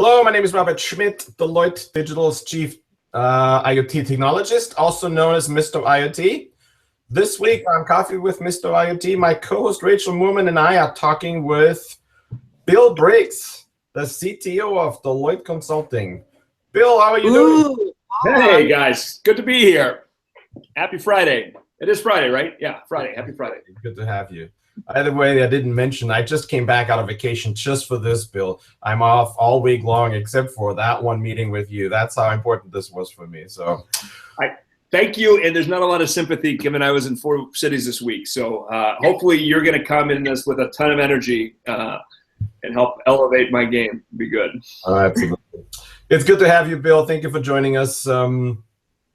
Hello, my name is Robert Schmid, Deloitte Digital's Chief IoT Technologist, also known as Mr. IoT. This week on Coffee with Mr. IoT, my co-host Rachel Moorman and I are talking with Bill Briggs, the CTO of Deloitte Consulting. Bill, how are you doing? Hey guys, good to be here. Happy Friday. It is Friday, right? Yeah, Friday. Happy Friday. Good to have you. By the way, I didn't mention, I just came back out of vacation just for this, Bill. I'm off all week long except for that one meeting with you. That's how important this was for me. So, thank you. And there's not a lot of sympathy given I was in 4 cities this week. So hopefully you're going to come in this with a ton of energy and help elevate my game. Be good. Absolutely. It's good to have you, Bill. Thank you for joining us.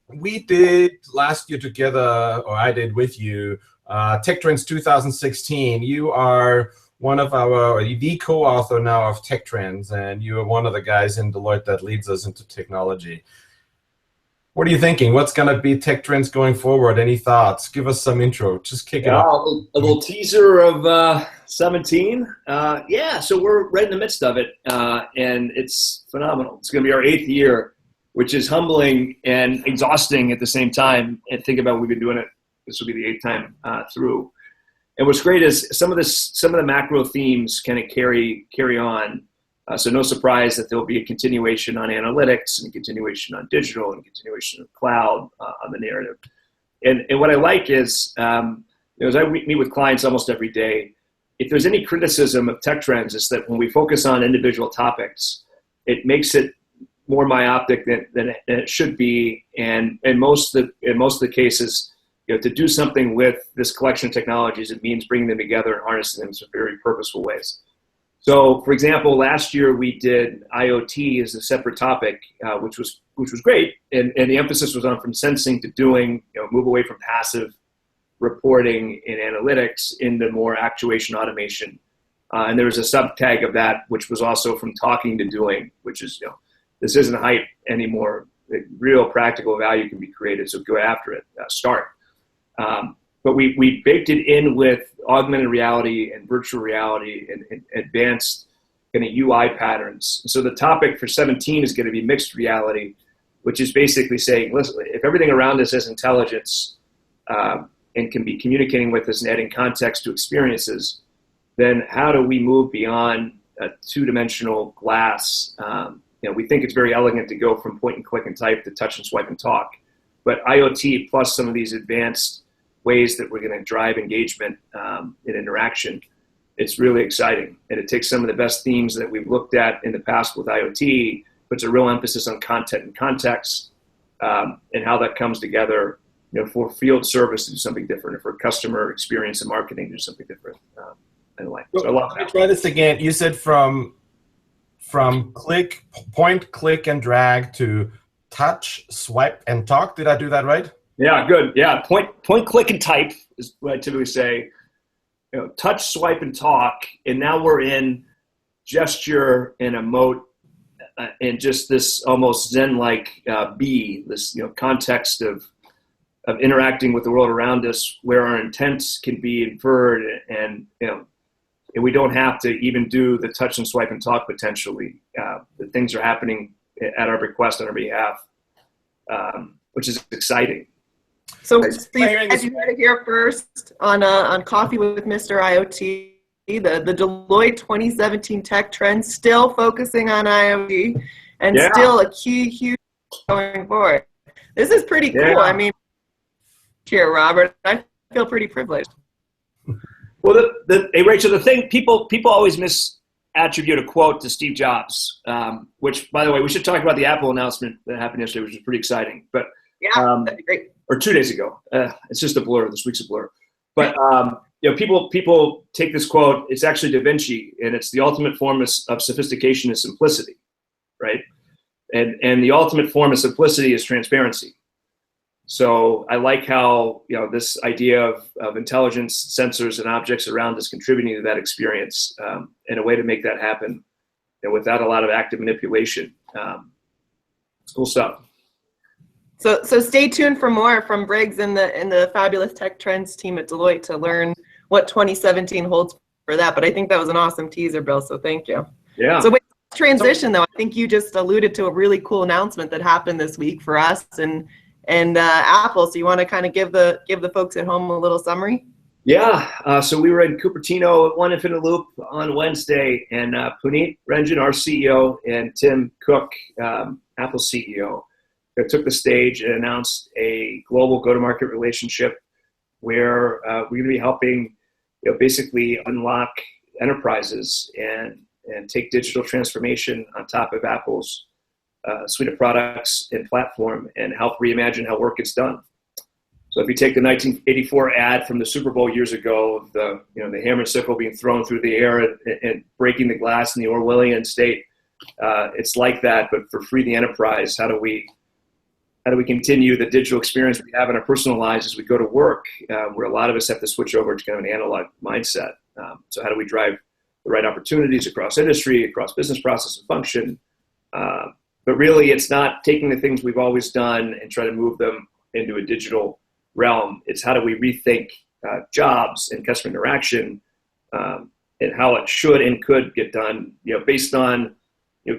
We did last year together, or I did with you, Tech Trends 2016. You are one of the co-author now of Tech Trends, and you are one of the guys in Deloitte that leads us into technology. What are you thinking? What's going to be Tech Trends going forward? Any thoughts? Give us some intro. Just kick it off. A little teaser of 17. So we're right in the midst of it, and it's phenomenal. It's going to be our 8th year, which is humbling and exhausting at the same time. And think about, we've been doing it. This will be the 8th time through. And what's great is some of the macro themes kind of carry on. So no surprise that there'll be a continuation on analytics and continuation on digital and continuation of cloud on the narrative. And what I like is, as I meet with clients almost every day, if there's any criticism of Tech Trends, is that when we focus on individual topics, it makes it more myopic than it should be. And in most of the cases, to do something with this collection of technologies, it means bringing them together and harnessing them in some very purposeful ways. So, for example, last year we did IoT as a separate topic, which was great, and the emphasis was on from sensing to doing. Move away from passive reporting and analytics into more actuation automation. And there was a subtag of that, which was also from talking to doing, which is, this isn't hype anymore. Real practical value can be created, so go after it. Start. But we baked it in with augmented reality and virtual reality and advanced kind of UI patterns. So the topic for 17 is going to be mixed reality, which is basically saying, listen, if everything around us has intelligence and can be communicating with us and adding context to experiences, then how do we move beyond a two-dimensional glass? We think it's very elegant to go from point and click and type to touch and swipe and talk. But IoT plus some of these advanced ways that we're going to drive engagement and interaction, it's really exciting. And it takes some of the best themes that we've looked at in the past with IoT, puts a real emphasis on content and context, and how that comes together, for field service to do something different, or for customer experience and marketing to do something different. So I love that. Try this again. You said from point, click, and drag to touch, swipe, and talk. Did I do that right? Yeah, good. Yeah, point, click, and type is what I typically say. Touch, swipe, and talk. And now we're in gesture and emote, and just this almost Zen-like this context of interacting with the world around us, where our intents can be inferred, and we don't have to even do the touch and swipe and talk potentially. The things are happening at our request on our behalf, which is exciting. So as you heard it here first on Coffee with Mr. IoT, the Deloitte 2017 Tech Trends still focusing on IoT and still a huge going forward. This is pretty cool. Yeah. I mean, here, Robert, I feel pretty privileged. Well, hey, Rachel, the thing people always misattribute a quote to Steve Jobs, which, by the way, we should talk about the Apple announcement that happened yesterday, which was pretty exciting. But that'd be great. Or 2 days ago. It's just a blur. This week's a blur. But people take this quote. It's actually Da Vinci, and it's the ultimate form of sophistication is simplicity, right? And the ultimate form of simplicity is transparency. So I like how this idea of intelligence, sensors, and objects around us contributing to that experience, and a way to make that happen, without a lot of active manipulation. It's cool stuff. So stay tuned for more from Briggs and the fabulous Tech Trends team at Deloitte to learn what 2017 holds for that. But I think that was an awesome teaser, Bill. So thank you. Yeah. So wait, transition though, I think you just alluded to a really cool announcement that happened this week for us and Apple. So you want to kind of give the folks at home a little summary? Yeah, so we were in Cupertino at One Infinite Loop on Wednesday, and Puneet Renjan, our CEO, and Tim Cook, Apple's CEO, took the stage and announced a global go-to-market relationship where we're going to be helping, basically unlock enterprises and take digital transformation on top of Apple's suite of products and platform and help reimagine how work gets done. So if you take the 1984 ad from the Super Bowl years ago, of the hammer and sickle being thrown through the air and breaking the glass in the Orwellian state, it's like that, but for free the enterprise. How do we continue the digital experience we have in our personal lives as we go to work, where a lot of us have to switch over to kind of an analog mindset? So how do we drive the right opportunities across industry, across business process and function? But really, it's not taking the things we've always done and try to move them into a digital realm. It's how do we rethink jobs and customer interaction and how it should and could get done, based on,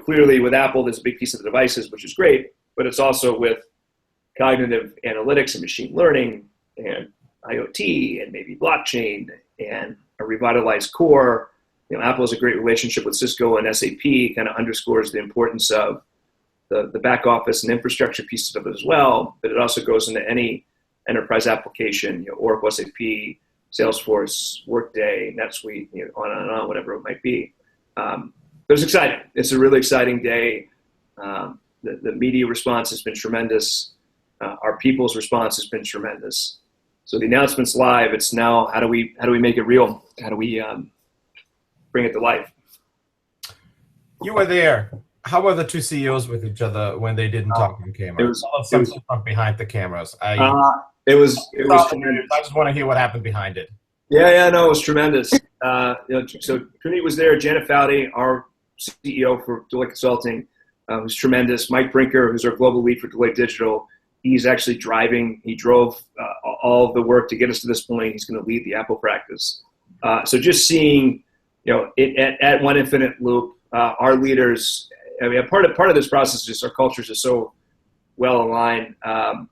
clearly with Apple, there's a big piece of the devices, which is great, but it's also with cognitive analytics and machine learning and IoT and maybe blockchain and a revitalized core. Apple has a great relationship with Cisco and SAP, kind of underscores the importance of the back office and infrastructure pieces of it as well, but it also goes into any enterprise application, Oracle, SAP, Salesforce, Workday, NetSuite, on and on, whatever it might be. But it's exciting. It's a really exciting day. The media response has been tremendous. Our people's response has been tremendous. So the announcement's live. It's now, how do we make it real? How do we bring it to life? You were there. How were the two CEOs with each other when they didn't talk on camera? It was something from behind the cameras. It was tremendous. I just want to hear what happened behind it. Yeah, no, it was tremendous. So Puneet was there. Janet Foudy, our CEO for Deloitte Consulting, was tremendous. Mike Brinker, who's our global lead for Deloitte Digital, he's actually driving. He drove all of the work to get us to this point. He's going to lead the Apple practice. So just seeing, at One Infinite Loop, our leaders. I mean, part of this process is just our cultures are so well aligned, and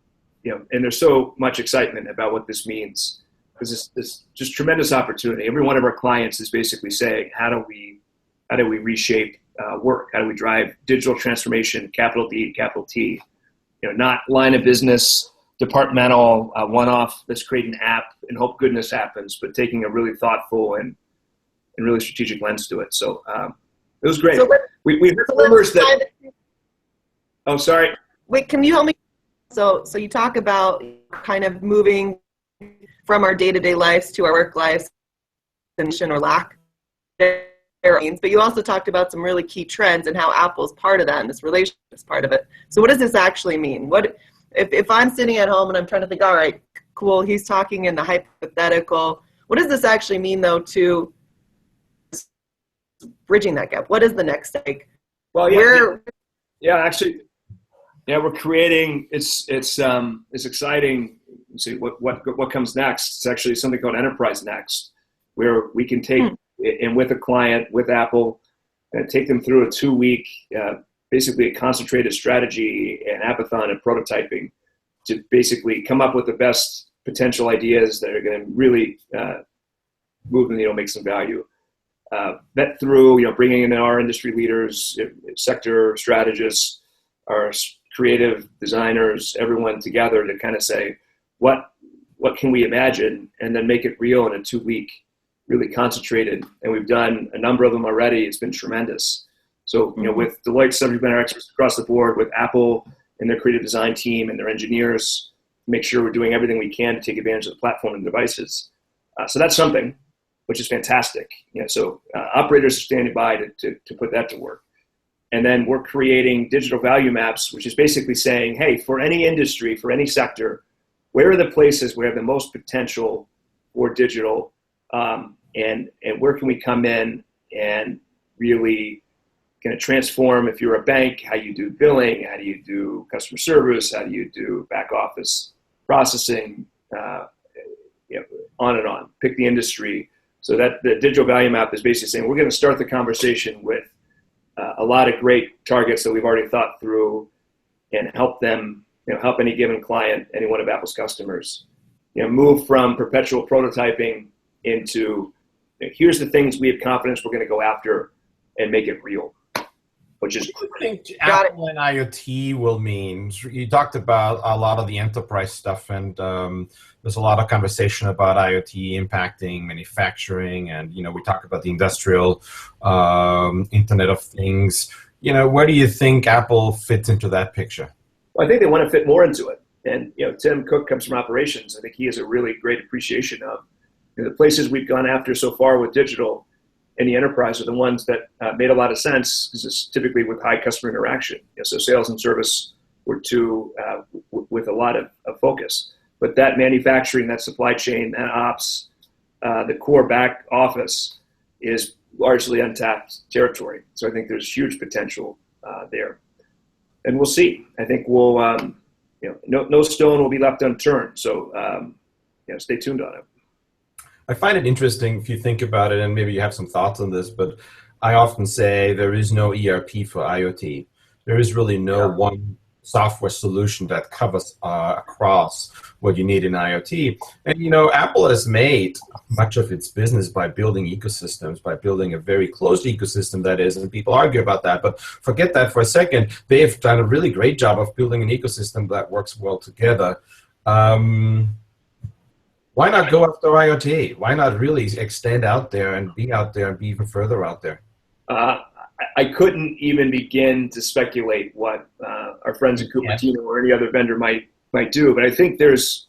there's so much excitement about what this means, because it's just tremendous opportunity. Every one of our clients is basically saying, how do we reshape work? How do we drive digital transformation, capital D, capital T? Not line of business, departmental, one-off. Let's create an app and hope goodness happens, but taking a really thoughtful and really strategic lens to it. So it was great. So we heard rumors that. Oh, sorry. Wait, can you help me? So you talk about kind of moving from our day-to-day lives to our work lives, or lack thereof. But you also talked about some really key trends and how Apple's part of that, and this relationship is part of it. So what does this actually mean? What if I'm sitting at home and I'm trying to think, all right, cool, he's talking in the hypothetical. What does this actually mean, though, to bridging that gap? What is the next step? Well, actually, we're creating. It's exciting. See what comes next. It's actually something called Enterprise Next, where we can take and with a client, with Apple, and take them through a 2-week, basically a concentrated strategy and hackathon and prototyping to basically come up with the best potential ideas that are going to really move the needle, make some value. Vet through, bringing in our industry leaders, sector strategists, our creative designers, everyone together to kind of say, what can we imagine, and then make it real in a 2-week, really concentrated. And we've done a number of them already. It's been tremendous. So, with Deloitte subject matter experts across the board, with Apple and their creative design team and their engineers, make sure we're doing everything we can to take advantage of the platform and devices. So that's something which is fantastic. So operators are standing by to put that to work. And then we're creating digital value maps, which is basically saying, hey, for any industry, for any sector, where are the places where we have the most potential for digital, and where can we come in and really kind of transform, if you're a bank, how you do billing, how do you do customer service, how do you do back office processing, on and on. Pick the industry. So that the digital value map is basically saying we're going to start the conversation with a lot of great targets that we've already thought through and help them, help any given client, any one of Apple's customers, move from perpetual prototyping into, here's the things we have confidence we're going to go after and make it real. Which is, what do you think Apple and IoT will mean? You talked about a lot of the enterprise stuff, and there's a lot of conversation about IoT impacting manufacturing, and we talk about the industrial Internet of Things. Where do you think Apple fits into that picture? Well, I think they want to fit more into it. And Tim Cook comes from operations. I think he has a really great appreciation of the places we've gone after so far with digital in the enterprise are the ones that made a lot of sense, because it's typically with high customer interaction. So sales and service were two with a lot of focus. But that manufacturing, that supply chain, that ops, the core back office is largely untapped territory. So I think there's huge potential there. And we'll see. I think we'll, no stone will be left unturned. So stay tuned on it. I find it interesting if you think about it, and maybe you have some thoughts on this, but I often say there is no ERP for IoT. There is really no one software solution that covers across what you need in IoT. And, Apple has made much of its business by building ecosystems, by building a very closed ecosystem, that is, and people argue about that. But forget that for a second. They've done a really great job of building an ecosystem that works well together. Why not go after IoT? Why not really extend out there and be even further out there? I couldn't even begin to speculate what our friends at Cupertino or any other vendor might do. But I think there's,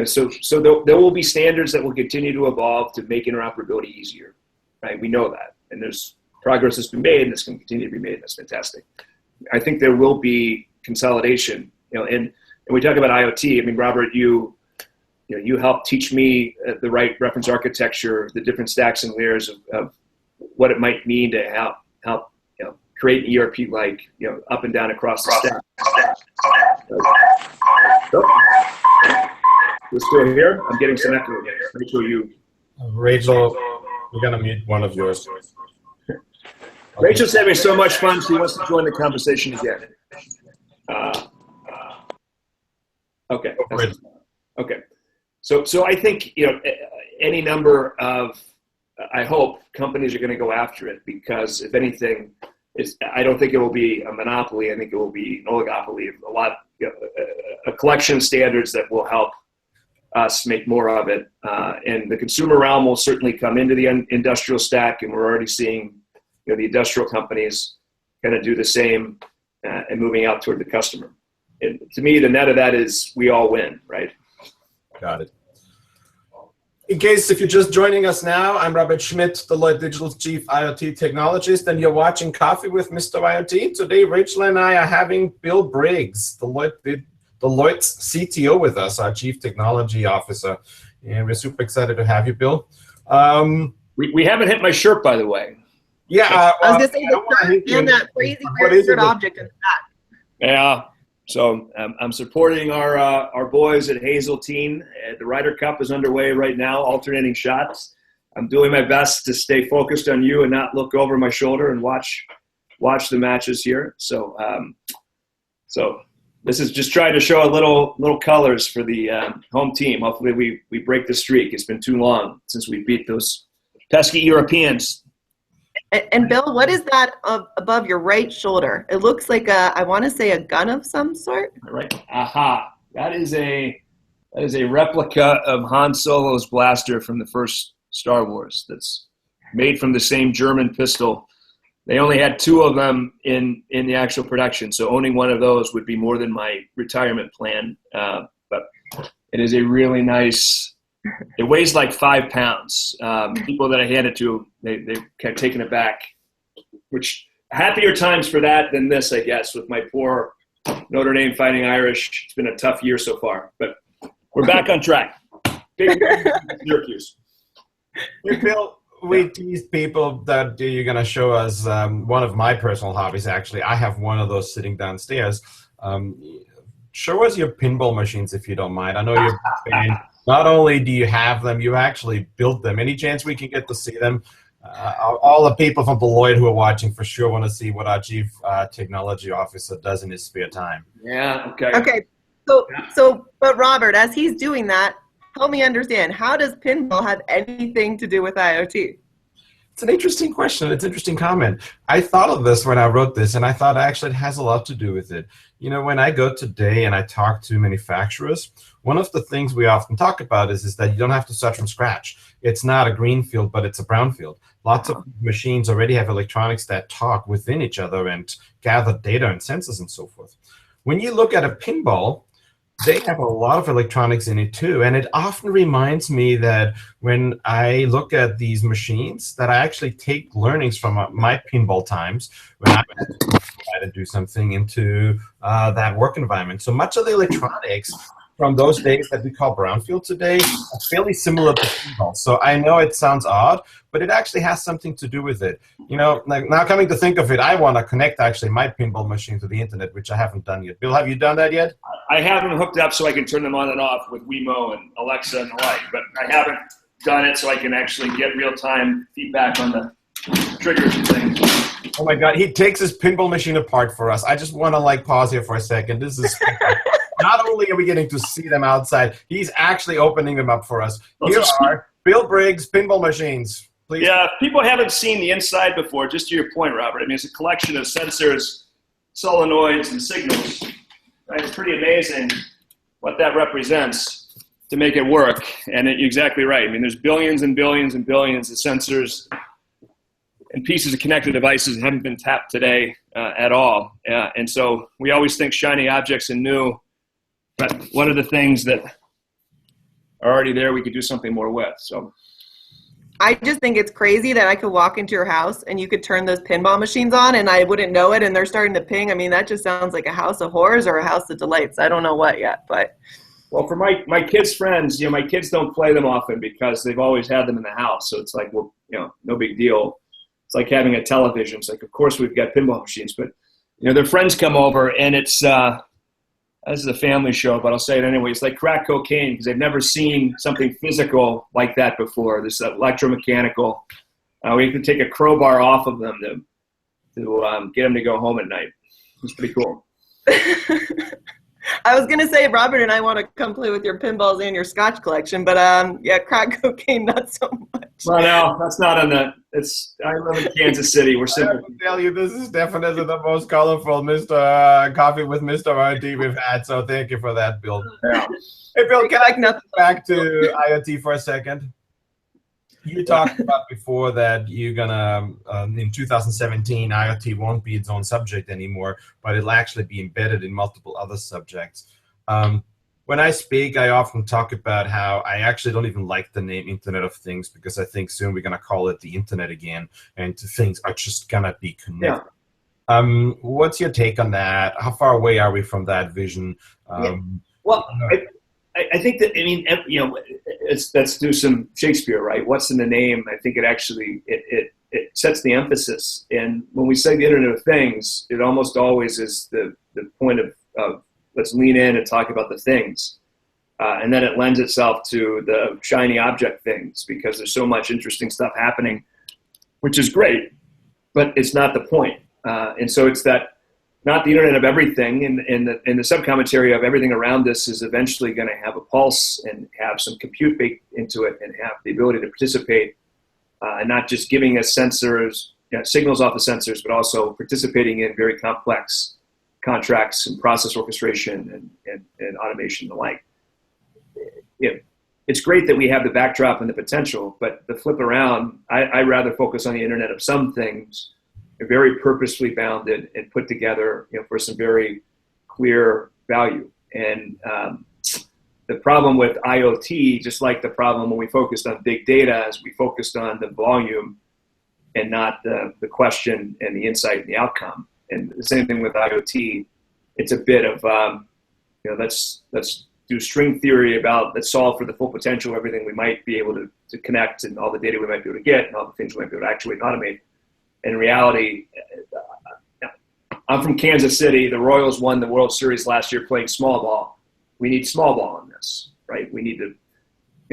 so there will be standards that will continue to evolve to make interoperability easier, right? We know that, and there's progress that's been made, and this can continue to be made. That's fantastic. I think there will be consolidation, and we talk about IoT. I mean, Robert, you helped teach me the right reference architecture, the different stacks and layers of what it might mean to help create an ERP like up and down across the stack. We're still here. I'm getting some echo. Rachel, Rachel, we're gonna mute one of yours. Rachel's having so much fun. She wants to join the conversation again. Okay. Okay. So I think any number of, I hope companies are going to go after it, because if anything, I don't think it will be a monopoly. I think it will be an oligopoly. A collection of standards that will help us make more of it. And the consumer realm will certainly come into the industrial stack, and we're already seeing the industrial companies kind of do the same and moving out toward the customer. And to me, the net of that is we all win, right? Got it. In case if you're just joining us now, I'm Robert Schmid, Deloitte Digital's Chief IoT Technologist, and you're watching Coffee with Mr. IoT. Today, Rachel and I are having Bill Briggs, Deloitte's CTO, with us, our Chief Technology Officer. And we're super excited to have you, Bill. We haven't hit my shirt, by the way. Yeah. I was going to say the shirt and that crazy weird object in the back. Yeah. So I'm supporting our boys at Hazeltine. The Ryder Cup is underway right now, alternating shots. I'm doing my best to stay focused on you and not look over my shoulder and watch the matches here. So this is just trying to show a little colors for the home team. Hopefully we break the streak. It's been too long since we beat those pesky Europeans. And Bill, what is that above your right shoulder? It looks like I want to say a gun of some sort. Right. Aha. That is a replica of Han Solo's blaster from the first Star Wars. That's made from the same German pistol. They only had 2 of them in the actual production, so owning one of those would be more than my retirement plan. But it is a really nice. It weighs like 5 pounds. People that I hand it to, they've kind of taken it back, which happier times for that than this, I guess, with my poor Notre Dame Fighting Irish. It's been a tough year so far, but we're back on track. Big Syracuse. Hey, Bill, we tease people that you're going to show us one of my personal hobbies, actually. I have one of those sitting downstairs. Show us your pinball machines, if you don't mind. I know you're a fan. Not only do you have them, you actually built them. Any chance we can get to see them? All the people from Deloitte who are watching for sure want to see what our chief technology officer does in his spare time. Yeah. Okay. Okay. But Robert, as he's doing that, help me understand, how does pinball have anything to do with IoT? It's an interesting question. It's an interesting comment. I thought of this when I wrote this, and I thought actually it has a lot to do with it. You know, when I go today and I talk to manufacturers, one of the things we often talk about is that you don't have to start from scratch. It's not a greenfield, but it's a brownfield. Lots of machines already have electronics that talk within each other and gather data and sensors and so forth. When you look at a pinball, they have a lot of electronics in it too, and it often reminds me that when I look at these machines, that I actually take learnings from my pinball times when I had to try to do something into that work environment. So much of the electronics from those days that we call brownfield today are fairly similar to pinball. So I know it sounds odd, but it actually has something to do with it. You know, like now coming to think of it, I want to connect actually my pinball machine to the internet, which I haven't done yet. Bill, have you done that yet? I haven't hooked up so I can turn them on and off with Wemo and Alexa and the like, but I haven't done it so I can actually get real-time feedback on the triggers and things. Oh my God, he takes his pinball machine apart for us. I just want to like pause here for a second. This is not only are we getting to see them outside, he's actually opening them up for us. Here are Bill Briggs pinball machines. Please. Yeah, people haven't seen the inside before, just to your point, Robert. I mean, it's a collection of sensors, solenoids, and signals. Right? It's pretty amazing what that represents to make it work. And you're exactly right. I mean, there's billions and billions and billions of sensors and pieces of connected devices that haven't been tapped today at all. And so we always think shiny objects and new, but what are the things that are already there we could do something more with? So I just think it's crazy that I could walk into your house and you could turn those pinball machines on and I wouldn't know it, and they're starting to ping. I mean, that just sounds like a house of horrors or a house of delights. I don't know what yet, but. Well, for my kids' friends, you know, my kids don't play them often because they've always had them in the house. So it's like, well, you know, no big deal. It's like having a television. It's like, of course we've got pinball machines, but, you know, their friends come over and it's, this is a family show, but I'll say it anyway. It's like crack cocaine because they've never seen something physical like that before. This electromechanical. We can take a crowbar off of them to get them to go home at night. It's pretty cool. I was going to say, Robert and I want to come play with your pinballs and your scotch collection, but yeah, crack cocaine, not so much. Well, no, that's not on the, I live in Kansas City. We're simple. I can tell you, this is definitely the most colorful Mr. Coffee with Mr. RD we've had, so thank you for that, Bill. Yeah. Hey, Bill, can I get back to IoT for a second? You talked about before that you're gonna, in 2017, IoT won't be its own subject anymore, but it'll actually be embedded in multiple other subjects. When I speak, I often talk about how I actually don't even like the name Internet of Things because I think soon we're gonna call it the Internet again, and things are just gonna be connected. Yeah. What's your take on that? How far away are we from that vision? Well, I think that, I mean, you know, let's do some Shakespeare, right? What's in the name? I think it actually, it sets the emphasis. And when we say the Internet of Things, it almost always is the point of let's lean in and talk about the things. And then it lends itself to the shiny object things because there's so much interesting stuff happening, which is great, but it's not the point. And so it's that, not the Internet of everything, and the sub-commentary of everything around this is eventually going to have a pulse and have some compute baked into it and have the ability to participate, and not just giving us sensors, you know, signals off the sensors, but also participating in very complex contracts and process orchestration and automation and the like. It's great that we have the backdrop and the potential, but the flip around, I rather focus on the Internet of some things, very purposefully bounded and put together, you know, for some very clear value. And the problem with IoT, just like the problem when we focused on big data, is we focused on the volume and not the question and the insight and the outcome. And the same thing with IoT. It's a bit of, you know, let's do string theory about, let's solve for the full potential of everything we might be able to connect and all the data we might be able to get and all the things we might be able to actuate and automate. In reality, I'm from Kansas City. The Royals won the World Series last year playing small ball. We need small ball in this, right? We need to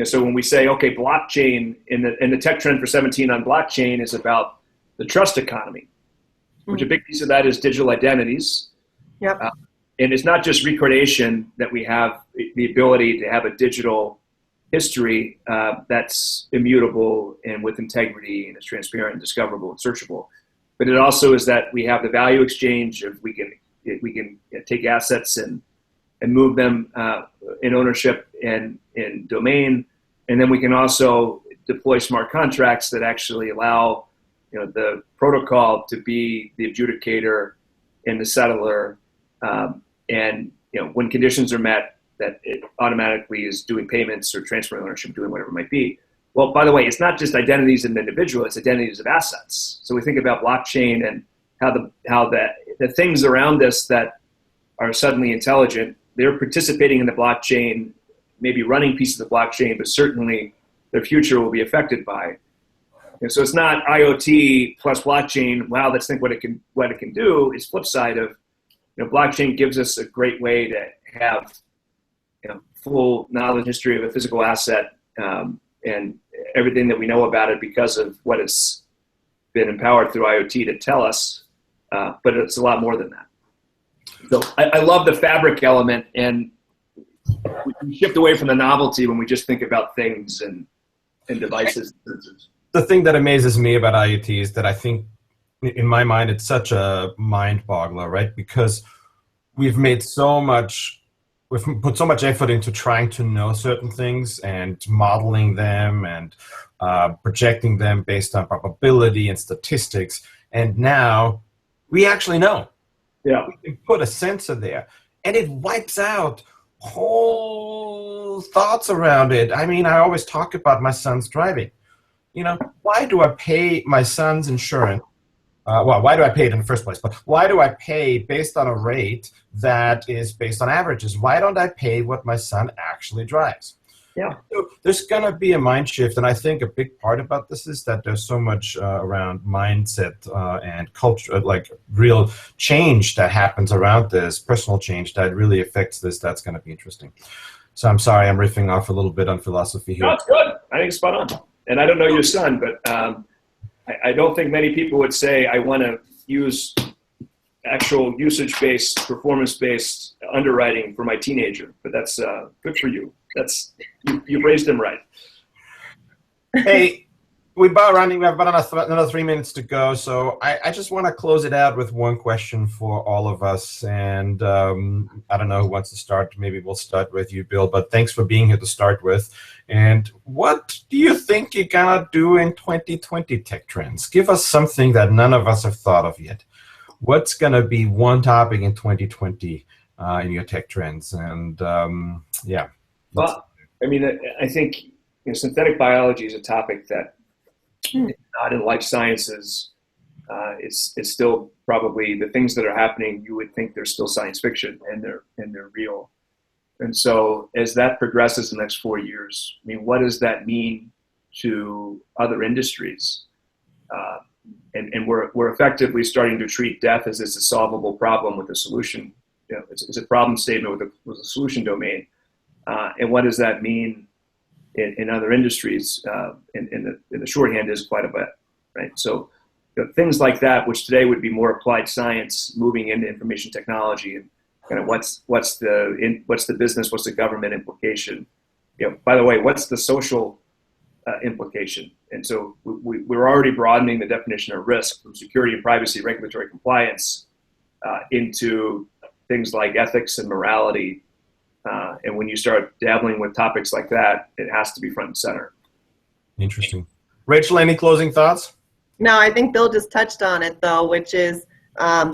So when we say, okay, blockchain in the tech trend for 17 on blockchain is about the trust economy, which a big piece of that is digital identities. Yep. And it's not just recreation that we have the ability to have a digital history that's immutable and with integrity and is transparent and discoverable and searchable. But it also is that we have the value exchange of we can take assets and move them in ownership and in domain. And then we can also deploy smart contracts that actually allow the protocol to be the adjudicator and the settler. And when conditions are met, that it automatically is doing payments or transferring ownership, doing whatever it might be. Well, by the way, it's not just identities of an individual, it's identities of assets. So we think about blockchain and how the things around us that are suddenly intelligent, they're participating in the blockchain, maybe running pieces of the blockchain, but certainly their future will be affected by. And so it's not IoT plus blockchain, wow, let's think what it can do. It's flip side of, blockchain gives us a great way to have full knowledge history of a physical asset and everything that we know about it because of what it's been empowered through IoT to tell us, but it's a lot more than that. So I love the fabric element, and we shift away from the novelty when we just think about things and devices. The thing that amazes me about IoT is that I think, in my mind, it's such a mind boggler, right? Because we've put so much effort into trying to know certain things and modeling them and projecting them based on probability and statistics. And now we actually know. Yeah. We can put a sensor there, and it wipes out whole thoughts around it. I mean, I always talk about my son's driving. Why do I pay my son's insurance? Why do I pay it in the first place? But why do I pay based on a rate that is based on averages? Why don't I pay what my son actually drives? Yeah. So there's going to be a mind shift, and I think a big part about this is that there's so much around mindset and culture, like real change that happens around this, personal change that really affects this. That's going to be interesting. So I'm sorry, I'm riffing off a little bit on philosophy here. No, it's good. I think it's spot on. And I don't know your son, but I don't think many people would say, I want to use actual usage-based, performance-based underwriting for my teenager. But that's good for you. You raised him right. Hey, we have about another 3 minutes to go. So I just want to close it out with one question for all of us. And I don't know who wants to start. Maybe we'll start with you, Bill. But thanks for being here to start with. And what do you think you're going to do in 2020 Tech Trends? Give us something that none of us have thought of yet. What's going to be one topic in 2020 in your Tech Trends? And yeah. Well, I mean, I think synthetic biology is a topic that not in life sciences. It's still probably the things that are happening. You would think they're still science fiction, and they're real. And so as that progresses in the next 4 years, I mean, what does that mean to other industries? And we're effectively starting to treat death as it's a solvable problem with a solution. It's a problem statement with a solution domain. And what does that mean in other industries? In the shorthand is quite a bit, right? So things like that, which today would be more applied science, moving into information technology, and kind of what's the business, what's the government implication? By the way, what's the social implication? And so we're already broadening the definition of risk from security and privacy, regulatory compliance, into things like ethics and morality. And when you start dabbling with topics like that, it has to be front and center. Interesting. Rachel, any closing thoughts? No, I think Bill just touched on it, though, which is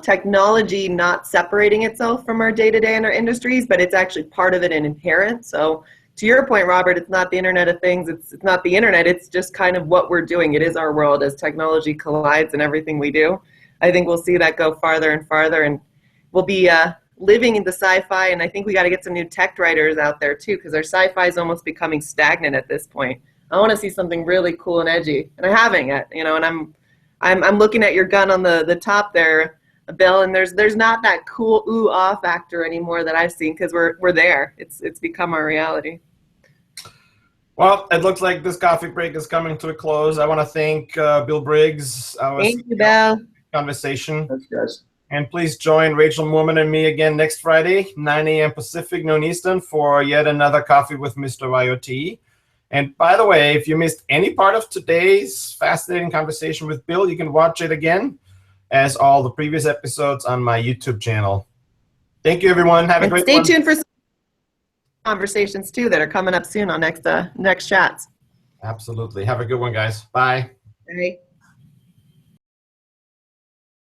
technology not separating itself from our day-to-day in our industries, but it's actually part of it and inherent. So to your point, Robert, it's not the Internet of Things. It's not the Internet. It's just kind of what we're doing. It is our world as technology collides in everything we do. I think we'll see that go farther and farther, and we'll be living in the sci-fi, and I think we got to get some new tech writers out there too, because our sci-fi is almost becoming stagnant at this point. I want to see something really cool and edgy, and I haven't yet, and I'm looking at your gun on the top there, Bill, and there's not that cool ooh-ah factor. factor anymore that I've seen, because we're there. It's become our reality. Well, it looks like this coffee break is coming to a close. I want to thank Bill Briggs, our Thank you, CTO, Bill. conversation. Thanks, guys. And please join Rachel Moorman and me again next Friday, 9 a.m. Pacific, noon Eastern, for yet another Coffee with Mr. IoT. And by the way, if you missed any part of today's fascinating conversation with Bill, you can watch it again, as all the previous episodes, on my YouTube channel. Thank you, everyone. Have a great one. Stay tuned for some conversations, too, that are coming up soon on next chats. Absolutely. Have a good one, guys. Bye. Bye.